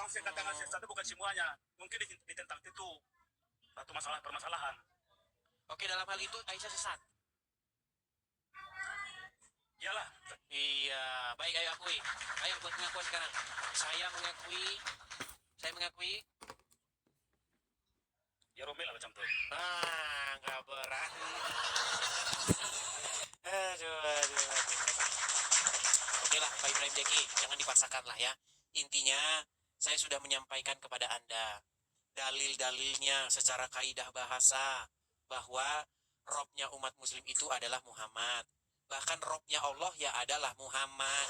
saya katakan sesat itu bukan semuanya. Mungkin ditentang itu satu permasalahan. Oke, dalam hal itu Aisyah sesat. Iyalah. Iya, baik, ayo akui. Ayo buat pengakuan sekarang. Saya mengakui. Ya Romel lah macam tu. Nggak berani. Aduh. Oke lah, Pak Ibrahim Jeki, jangan dipaksakan lah ya. Intinya, saya sudah menyampaikan kepada Anda dalil-dalilnya secara kaidah bahasa bahwa Robnya umat muslim itu adalah Muhammad. Bahkan Robnya Allah ya adalah Muhammad.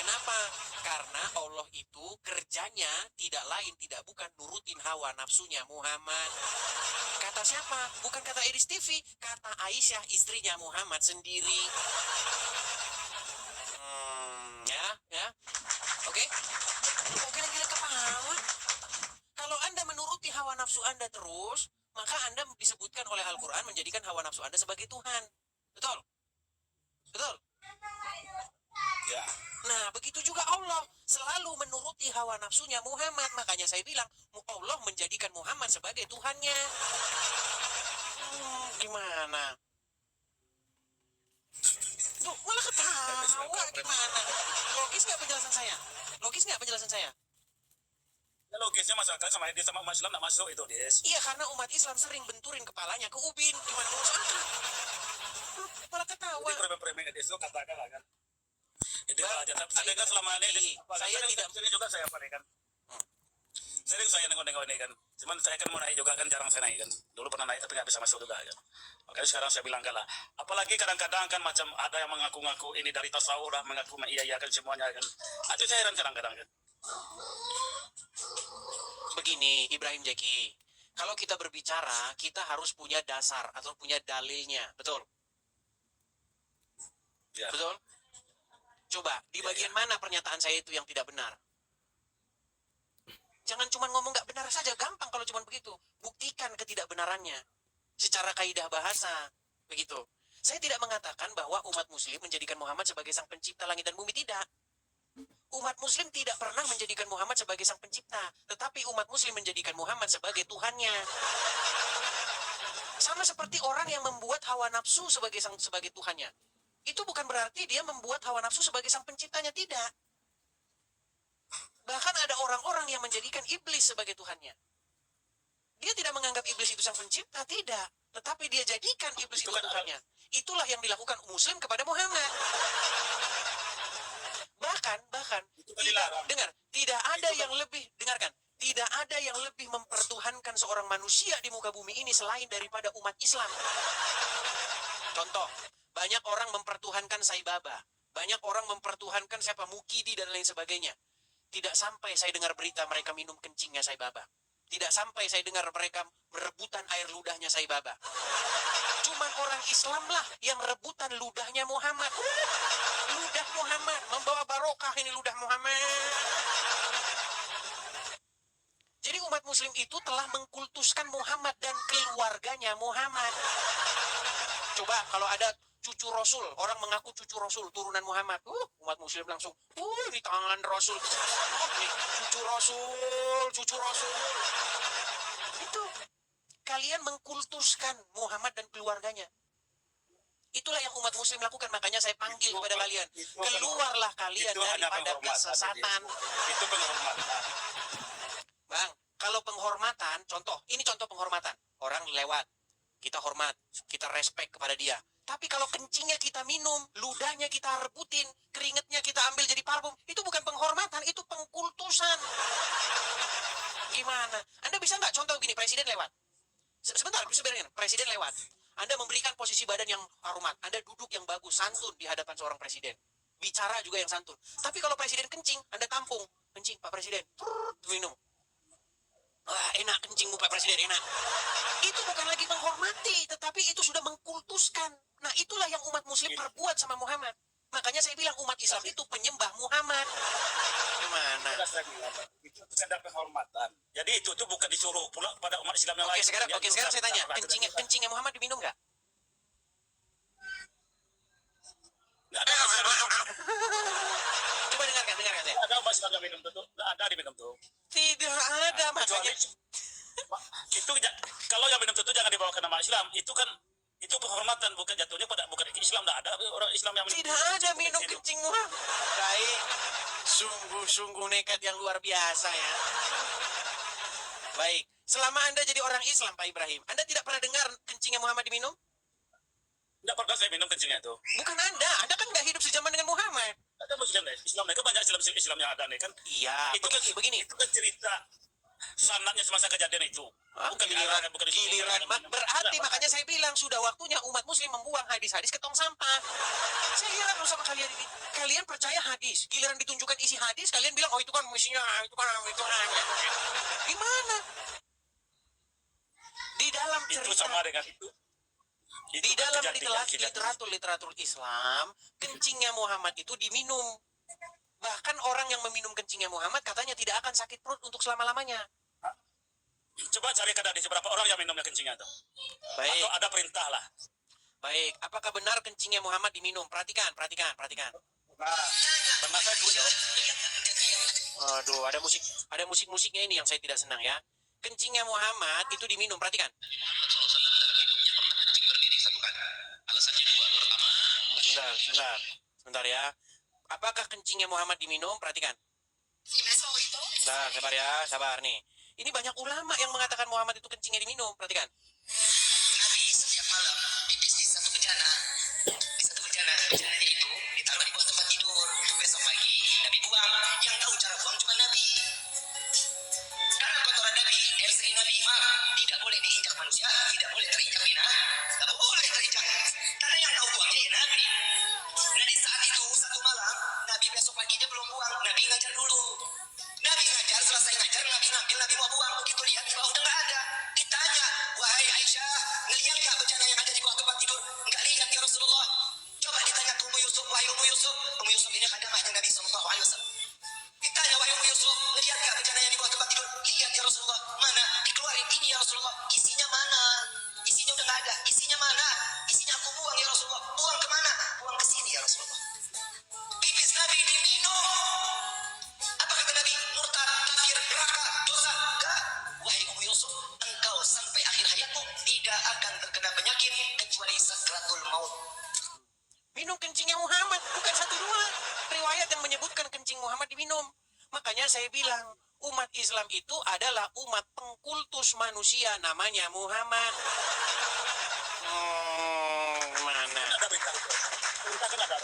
Kenapa? Karena Allah itu kerjanya tidak lain, tidak bukan nurutin hawa nafsunya Muhammad. Kata siapa? Bukan kata Edis TV, kata Aisyah istrinya Muhammad sendiri. Ya. Oke? Kok gila-gila kepala? Kalau Anda menuruti hawa nafsu Anda terus, maka Anda disebutkan oleh Al-Quran menjadikan hawa nafsu Anda sebagai Tuhan. Betul? Ya. Nah, begitu juga Allah selalu menuruti hawa nafsunya Muhammad. Makanya saya bilang, Allah menjadikan Muhammad sebagai Tuhannya. Gimana? Duh, malah ketawa. Gimana? Logis nggak penjelasan saya? Ya logisnya masyarakat sama dia sama umat Islam nak masuk itu, Des. Iya, karena umat Islam sering benturin kepalanya ke ubin. Gimana mau sangka? Malah ketawa. Jadi premi-premi Des itu katakan lah kan. Itu aja. Tapi kan selama ini saya tidak sini juga saya apa nih kan. Sering saya nengok-nengok ini kan. Cuman saya kan mau naik juga kan, jarang saya naik kan. Dulu pernah naik tapi nggak bisa masuk juga kan. Makanya sekarang saya bilang lah. Apalagi kadang-kadang kan macam ada yang mengaku-ngaku ini dari tasawuf lah, mengaku iya-iyakan semuanya kan. Itu saya heran kadang-kadang kan. Begini, Ibrahim Jeki. Kalau kita berbicara, kita harus punya dasar atau punya dalilnya. Betul? Ya. Betul? Coba, di bagian mana pernyataan saya itu yang tidak benar? Jangan cuma ngomong nggak benar saja, gampang kalau cuma begitu. Buktikan ketidakbenarannya secara kaidah bahasa, begitu. Saya tidak mengatakan bahwa umat muslim menjadikan Muhammad sebagai sang pencipta langit dan bumi, tidak. Umat muslim tidak pernah menjadikan Muhammad sebagai sang pencipta, tetapi umat muslim menjadikan Muhammad sebagai Tuhannya. Sama seperti orang yang membuat hawa nafsu sebagai Tuhannya. Itu bukan berarti dia membuat hawa nafsu sebagai sang penciptanya, tidak. Bahkan ada orang-orang yang menjadikan iblis sebagai Tuhannya. Dia tidak menganggap iblis itu sang pencipta, tidak. Tetapi dia jadikan iblis itu Tuhannya. Itulah yang dilakukan muslim kepada Muhammad. Bahkan, tidak ada yang lebih, dengarkan, tidak ada yang lebih mempertuhankan seorang manusia di muka bumi ini selain daripada umat Islam. Contoh, banyak orang mempertuhankan Sai Baba, banyak orang mempertuhankan siapa Mukidi dan lain sebagainya. Tidak sampai saya dengar berita mereka minum kencingnya Sai Baba. Tidak sampai saya dengar mereka merebutan air ludahnya Sai Baba. Cuman orang Islam lah yang rebutan ludahnya Muhammad. Ludah Muhammad, membawa barokah ini ludah Muhammad. Jadi umat muslim itu telah mengkultuskan Muhammad dan keluarganya Muhammad. Coba kalau ada cucu Rasul, orang mengaku cucu Rasul, turunan Muhammad. Umat muslim langsung, ini tangan Rasul. Cucu Rasul. Itu kalian mengkultuskan Muhammad dan keluarganya. Itulah yang umat muslim lakukan, makanya saya panggil kepada kalian. Keluarlah kalian daripada kesesatan. Itu penghormatan. Bang, kalau penghormatan, ini contoh penghormatan. Orang lewat, kita hormat, kita respect kepada dia. Tapi kalau kencingnya kita minum, ludahnya kita rebutin, keringetnya kita ambil jadi parfum, itu bukan penghormatan, itu pengkultusan. Gimana? Anda bisa nggak contoh gini, presiden lewat. Sebentar, presiden lewat. Anda memberikan posisi badan yang hormat. Anda duduk yang bagus, santun di hadapan seorang presiden. Bicara juga yang santun. Tapi kalau presiden kencing, Anda tampung. Kencing, Pak Presiden. Minum. Wah, enak kencingmu, Pak Presiden, enak. Itu bukan lagi menghormati, tetapi itu sudah mengkultuskan. Nah, itulah yang umat muslim perbuat sama Muhammad. Makanya saya bilang umat Islam itu penyembah Muhammad. Gimana? Itu sekedar penghormatan. Jadi itu bukan disuruh pula pada umat Islam yang lain. Oke, sekarang saya tanya, kencingnya Muhammad diminum nggak? Nggak ada. Coba dengarkan saya. Ada umat Islam yang minum tuh. Nggak ada diminum tuh. Tidak ada, makanya itu kalau yang minum itu jangan dibawa ke nama Islam. Itu kan itu penghormatan, bukan jatuhnya pada bukan Islam. Tidak ada orang Islam yang minum. tidak ada minum kencing Muhammad. Baik, sungguh-sungguh nekat yang luar biasa ya. Baik, selama Anda jadi orang Islam, Pak Ibrahim, Anda tidak pernah dengar kencingnya Muhammad diminum? Tidak pernah saya minum kencingnya itu. Bukan Anda kan nggak hidup sejaman dengan Muhammad. Ada Muslim deh, Islam deh, kan banyak Islam yang ada nih kan. Iya, Itu kan begini. Itu kan cerita sanatnya semasa kejadian itu. Bukan Giliran, bukan giliran. Berarti makanya saya bilang sudah waktunya umat muslim membuang hadis-hadis ke tong sampah. Saya heran sama kalian ini. Kalian percaya hadis, giliran ditunjukkan isi hadis, kalian bilang, oh itu kan misinya, itu kan. Gimana? Di dalam itu cerita, sama dengan itu. di kan dalam kejadian. literatur Islam, kencingnya Muhammad itu diminum. Bahkan orang yang meminum kencingnya Muhammad katanya tidak akan sakit perut untuk selama-lamanya. Coba cari hadis berapa orang yang minumnya kencingnya itu. Baik. Atau ada perintah lah. Baik, apakah benar kencingnya Muhammad diminum? Perhatikan. Nah, pernah saya tuh. Aduh, ada musik-musiknya ini yang saya tidak senang ya. Kencingnya Muhammad itu diminum, perhatikan. Sebentar ya. Apakah kencingnya Muhammad diminum? Perhatikan. Sabar nih. Ini banyak ulama yang mengatakan Muhammad itu kencingnya diminum, perhatikan. Nabi setiap malam pipis di satu bejana. Di satu bejananya itu ditaruh di bawah tempat tidur. Besok pagi Nabi buang. Yang tahu cara buang cuma Nabi. Karena kotoran Nabi, sering Nabi tidak boleh diinjak manusia, tidak boleh terinjak binatang, tidak boleh terinjak. Karena yang tahu buangnya ya Nabi. Nah di saat itu satu malam Nabi besok paginya belum buang. Nabi ngajar dulu. Nabi ngajar, selesai ngajar, Nabi ngambil, Nabi mau buang. Begitu lihat di bawah udah nggak ada. Ditanya, wahai Aisyah, ngelihat nggak bejana yang ada di bawah tempat tidur? Nggak lihat ya Rasulullah. Coba ditanya ke Ummu Yusuf, wahai Ummu Yusuf. Ummu Yusuf ini khadamahnya Nabi SAW. Ditanya, wahai Ummu Yusuf, ngelihat nggak bejana yang di bawah tempat tidur? Lihat ya Rasulullah. Mana? Dikeluarin ini ya Rasulullah. Isinya mana? Isinya udah nggak ada. Isinya mana? Isinya aku buang ya Rasulullah. Buang kemana? Buang ke sini ya Rasulullah. Pipis Nabi diminum. Apa kata Nabi? Murtad, kafir, neraka, dosa. Enggak. Wahai Ummu Yusuf, engkau sampai akhir hayatmu tidak akan terkena penyakit kecuali sakratul maut. Minum kencingnya Muhammad, bukan satu dua riwayat yang menyebutkan kencing Muhammad diminum. Makanya saya bilang, umat Islam itu adalah umat pengkultus manusia, namanya Muhammad. Mana? Ada perintah itu. Perintah kan ada.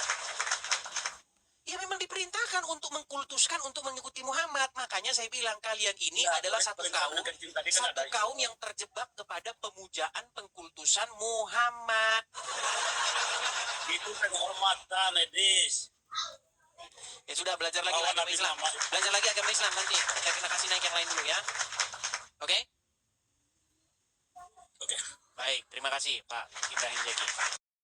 Ya memang diperintahkan untuk mengkultuskan, untuk mengikuti Muhammad. Makanya saya bilang kalian ini Ya, adalah satu perintah kaum, kencing tadi kan ada. kaum yang terjebak kepada pemujaan pengkultusan Muhammad. Itu penghormatan, Edis. Ya sudah, belajar lagi Bahwa agama Nabi Islam. Muhammad. Belajar lagi agama Islam nanti. Kita kasih naik yang lain dulu ya. Oke? Oke. Baik, terima kasih Pak Ibrahim Zeki.